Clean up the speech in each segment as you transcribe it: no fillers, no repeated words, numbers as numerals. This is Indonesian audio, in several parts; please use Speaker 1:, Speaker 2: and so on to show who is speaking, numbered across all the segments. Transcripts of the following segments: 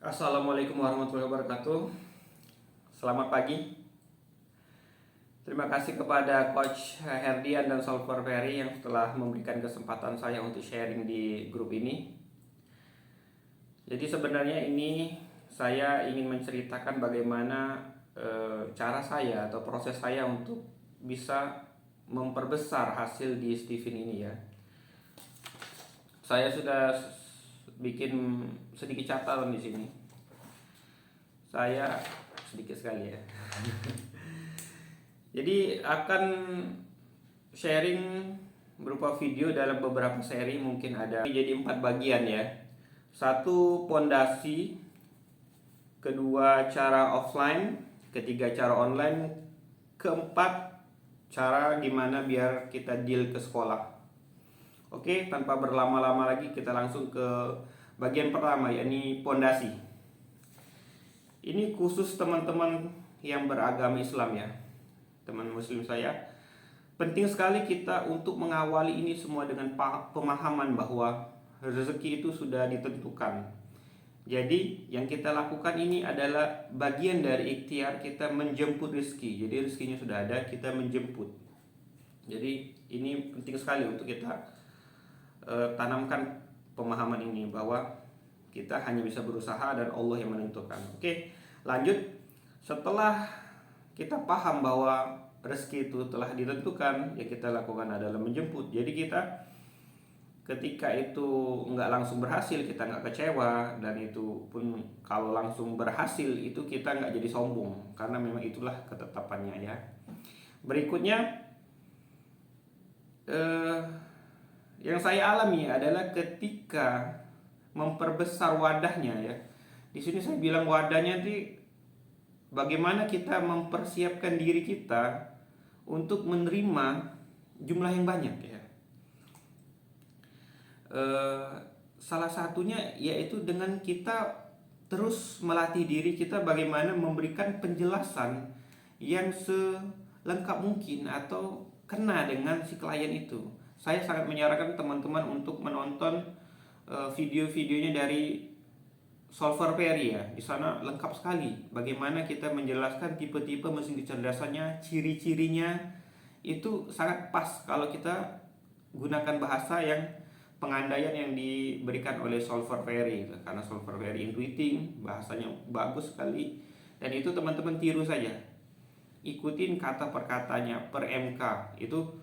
Speaker 1: Assalamualaikum warahmatullahi wabarakatuh. Selamat pagi. Terima kasih kepada Coach Herdian dan Solver Ferry yang telah memberikan kesempatan saya untuk sharing di grup ini. Jadi sebenarnya ini saya ingin menceritakan bagaimana cara saya atau proses saya untuk bisa memperbesar hasil di Steven ini ya. Saya sudah bikin sedikit catatan di sini. Saya sedikit sekali ya. Jadi akan sharing berupa video dalam beberapa seri, mungkin ada jadi 4 bagian ya. Satu, pondasi. Kedua, cara offline. Ketiga, cara online. Keempat, cara gimana biar kita deal ke sekolah. Oke, tanpa berlama-lama lagi kita langsung ke bagian pertama, yakni pondasi. Ini khusus teman-teman yang beragama Islam ya, teman muslim saya. Penting sekali kita untuk mengawali ini semua dengan pemahaman bahwa rezeki itu sudah ditentukan. Jadi yang kita lakukan ini adalah bagian dari ikhtiar kita menjemput rezeki. Jadi rezekinya sudah ada, kita menjemput. Jadi ini penting sekali untuk kita tanamkan pemahaman ini, bahwa kita hanya bisa berusaha dan Allah yang menentukan. Oke, lanjut. Setelah kita paham bahwa rezeki itu telah ditentukan, yang kita lakukan adalah menjemput. Jadi kita ketika itu nggak langsung berhasil, kita nggak kecewa, dan itu pun kalau langsung berhasil itu kita nggak jadi sombong, karena memang itulah ketetapannya ya. Berikutnya yang saya alami adalah ketika memperbesar wadahnya ya. Di sini saya bilang wadahnya di bagaimana kita mempersiapkan diri kita untuk menerima jumlah yang banyak ya. Salah satunya yaitu dengan kita terus melatih diri kita bagaimana memberikan penjelasan yang selengkap mungkin atau kena dengan si klien itu. Saya sangat menyarankan teman-teman untuk menonton video-videonya dari Solver Ferry ya. Di sana lengkap sekali bagaimana kita menjelaskan tipe-tipe mesin kecerdasannya, ciri-cirinya. Itu sangat pas kalau kita gunakan bahasa yang pengandaian yang diberikan oleh Solver Ferry, karena Solver Ferry intuiting, bahasanya bagus sekali. Dan itu teman-teman tiru saja, ikutin kata per katanya, per MK. Itu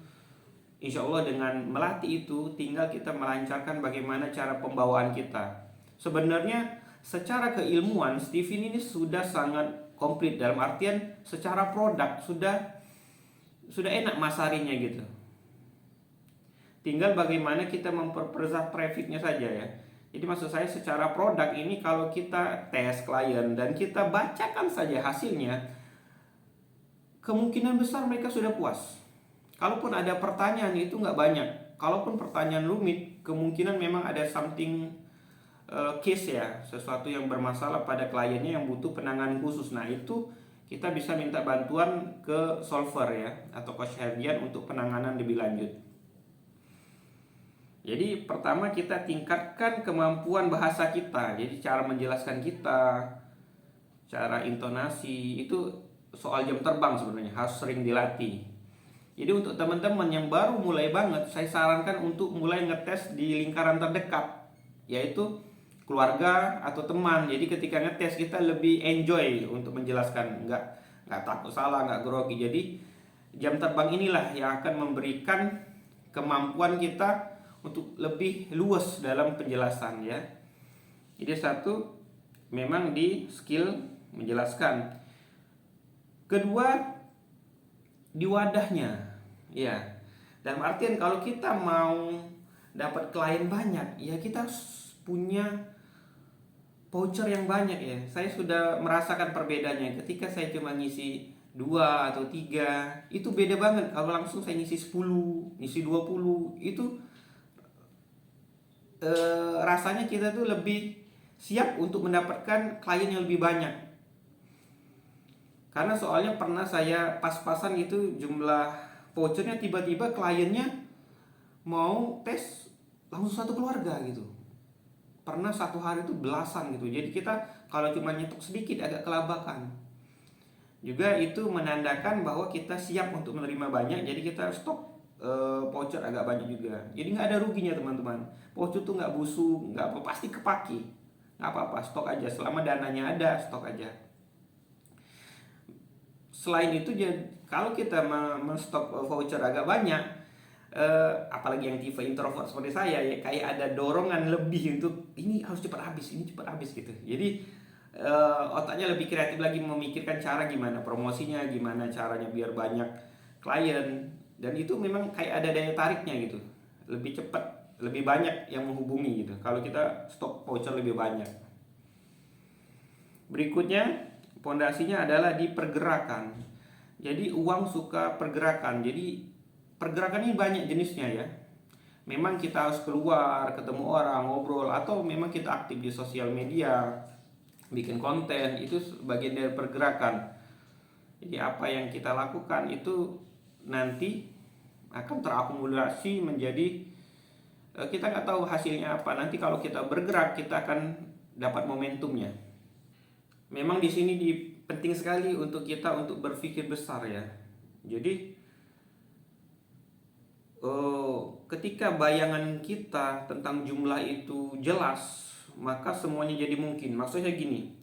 Speaker 1: insya Allah dengan melatih itu tinggal kita melancarkan bagaimana cara pembawaan kita. Sebenarnya secara keilmuan Steven ini sudah sangat komplit, dalam artian secara produk sudah enak masarinya gitu. Tinggal bagaimana kita memperbesar trafficnya saja ya. Jadi maksud saya secara produk ini kalau kita tes klien dan kita bacakan saja hasilnya, kemungkinan besar mereka sudah puas. Kalaupun ada pertanyaan itu nggak banyak. Kalaupun pertanyaan rumit, kemungkinan memang ada something case ya, sesuatu yang bermasalah pada kliennya yang butuh penanganan khusus. Nah itu kita bisa minta bantuan ke Solver ya, atau Coach Herdian untuk penanganan lebih lanjut. Jadi pertama kita tingkatkan kemampuan bahasa kita. Jadi cara menjelaskan kita, cara intonasi, itu soal jam terbang sebenarnya harus sering dilatih. Jadi untuk teman-teman yang baru mulai banget, saya sarankan untuk mulai ngetes di lingkaran terdekat, yaitu keluarga atau teman. Jadi ketika ngetes kita lebih enjoy untuk menjelaskan, nggak takut salah, nggak grogi. Jadi jam terbang inilah yang akan memberikan kemampuan kita untuk lebih luas dalam penjelasan ya. Jadi satu, memang di skill menjelaskan. Kedua, di wadahnya ya. Dalam artian kalau kita mau dapat klien banyak ya, kita punya voucher yang banyak ya. Saya sudah merasakan perbedaannya ketika saya cuma ngisi 2 atau 3, itu beda banget kalau langsung saya ngisi 10, ngisi 20. Itu rasanya kita tuh lebih siap untuk mendapatkan klien yang lebih banyak. Karena soalnya pernah saya pas-pasan gitu jumlah vouchernya, tiba-tiba kliennya mau tes langsung satu keluarga gitu. pernah satu hari itu belasan gitu. Jadi kita kalau cuma nyetok sedikit agak kelabakan. Juga itu menandakan bahwa kita siap untuk menerima banyak, jadi kita stok voucher agak banyak juga. Jadi nggak ada ruginya teman-teman. Voucher tuh nggak busuk, nggak apa, pasti kepake. Nggak apa-apa, stok aja selama dananya ada, stok aja. Selain itu, kalau kita men-stok voucher agak banyak, apalagi yang tipe introvert seperti saya ya, kayak ada dorongan lebih untuk ini harus cepat habis, ini cepat habis gitu. Jadi otaknya lebih kreatif lagi memikirkan cara gimana promosinya, gimana caranya biar banyak klien, dan itu memang kayak ada daya tariknya gitu, lebih cepat, lebih banyak yang menghubungi gitu kalau kita stok voucher lebih banyak. Berikutnya pondasinya adalah di pergerakan. Jadi uang suka pergerakan, jadi pergerakan ini banyak jenisnya ya. Memang kita harus keluar, ketemu orang, ngobrol, atau memang kita aktif di sosial media, bikin konten, itu bagian dari pergerakan. Jadi apa yang kita lakukan itu nanti akan terakumulasi menjadi, kita nggak tahu hasilnya apa. Nanti kalau kita bergerak kita akan dapat momentumnya. Memang di sini penting sekali untuk kita untuk berpikir besar ya. Jadi ketika bayangan kita tentang jumlah itu jelas, maka semuanya jadi mungkin. Maksudnya gini,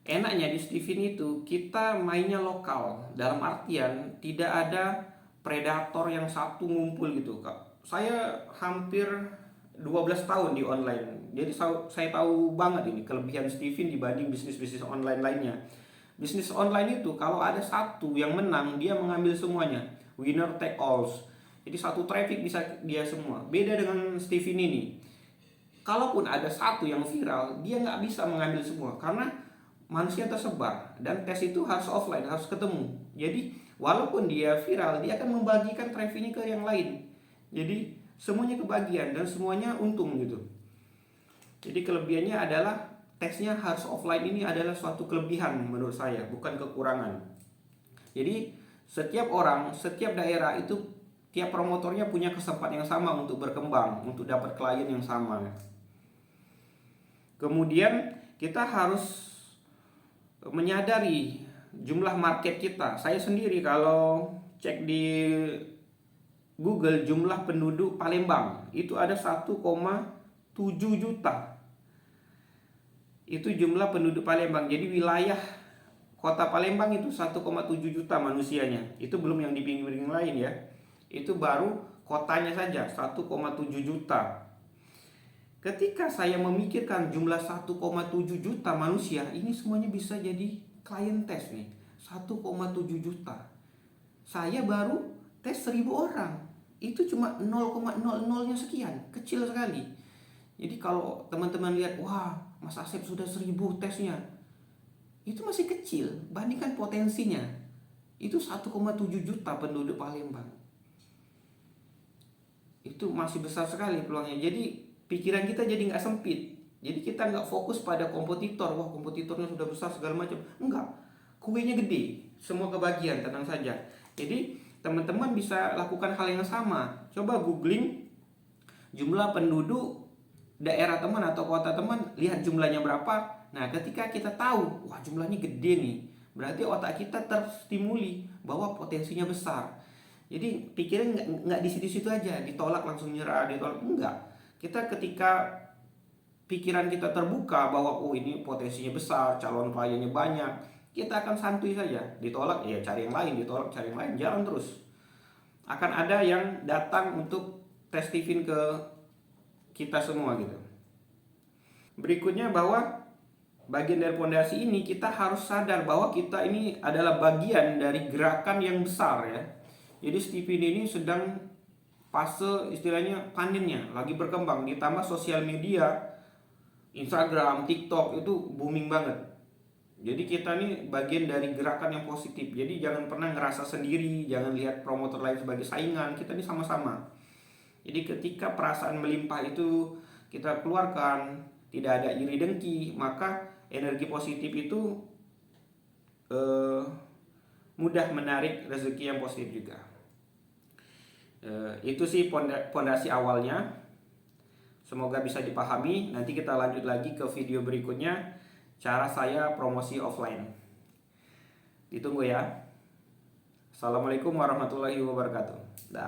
Speaker 1: enaknya di Steven itu kita mainnya lokal, dalam artian tidak ada predator yang satu ngumpul gitu Kak. Saya hampir 12 tahun di online, jadi saya tahu banget ini kelebihan Steven dibanding bisnis-bisnis online lainnya. Bisnis online itu kalau ada satu yang menang, dia mengambil semuanya, winner take all. Jadi satu traffic bisa dia semua. Beda dengan Steven ini, kalaupun ada satu yang viral, dia nggak bisa mengambil semua karena manusia tersebar, dan tes itu harus offline, harus ketemu. Jadi walaupun dia viral, dia akan membagikan trafficnya ke yang lain. Jadi semuanya kebagian dan semuanya untung gitu. Jadi kelebihannya adalah tesnya harus offline, ini adalah suatu kelebihan menurut saya, bukan kekurangan. Jadi setiap orang, setiap daerah itu, tiap promotornya punya kesempatan yang sama untuk berkembang, untuk dapat klien yang sama. Kemudian kita harus menyadari jumlah market kita. Saya sendiri kalau cek di Google jumlah penduduk Palembang itu ada 1,7 juta. Itu jumlah penduduk Palembang. Jadi wilayah kota Palembang itu 1,7 juta manusianya. Itu belum yang di pinggir-pinggir lain ya. Itu baru kotanya saja 1,7 juta. Ketika saya memikirkan jumlah 1,7 juta manusia, ini semuanya bisa jadi klien tes nih. 1,7 juta. Saya baru tes 1000 orang. Itu cuma 0,00-nya sekian, kecil sekali. Jadi kalau teman-teman lihat, wah, Mas Asep sudah 1000 tesnya, itu masih kecil, bandingkan potensinya. Itu 1,7 juta penduduk Palembang. Itu masih besar sekali peluangnya. Jadi pikiran kita jadi nggak sempit. Jadi kita nggak fokus pada kompetitor. Wah, kompetitornya sudah besar segala macam. Enggak, kuenya gede, semua kebagian, tenang saja. Jadi teman-teman bisa lakukan hal yang sama. Coba googling jumlah penduduk daerah teman atau kota teman, lihat jumlahnya berapa. Nah, ketika kita tahu, wah jumlahnya gede nih, berarti otak kita terstimuli bahwa potensinya besar. Jadi pikiran nggak di situ-situ aja, ditolak langsung nyerah, ditolak, enggak. Kita ketika pikiran kita terbuka bahwa oh ini potensinya besar, calon kliennya banyak, kita akan santuy saja. Ditolak ya cari yang lain, ditolak cari yang lain, jalan terus. Akan ada yang datang untuk testifin ke kita semua gitu. Berikutnya bahwa bagian dari fondasi ini kita harus sadar bahwa kita ini adalah bagian dari gerakan yang besar ya. Jadi Steven ini sedang fase istilahnya panennya, lagi berkembang, ditambah sosial media, Instagram, TikTok itu booming banget. Jadi kita ini bagian dari gerakan yang positif. Jadi jangan pernah ngerasa sendiri, jangan lihat promotor lain sebagai saingan. Kita ini sama-sama. Jadi ketika perasaan melimpah itu kita keluarkan, tidak ada iri dengki, maka energi positif itu mudah menarik rezeki yang positif juga. Itu sih pondasi awalnya. Semoga bisa dipahami. Nanti kita lanjut lagi ke video berikutnya, cara saya promosi offline. Ditunggu ya. Assalamualaikum warahmatullahi wabarakatuh. Dah.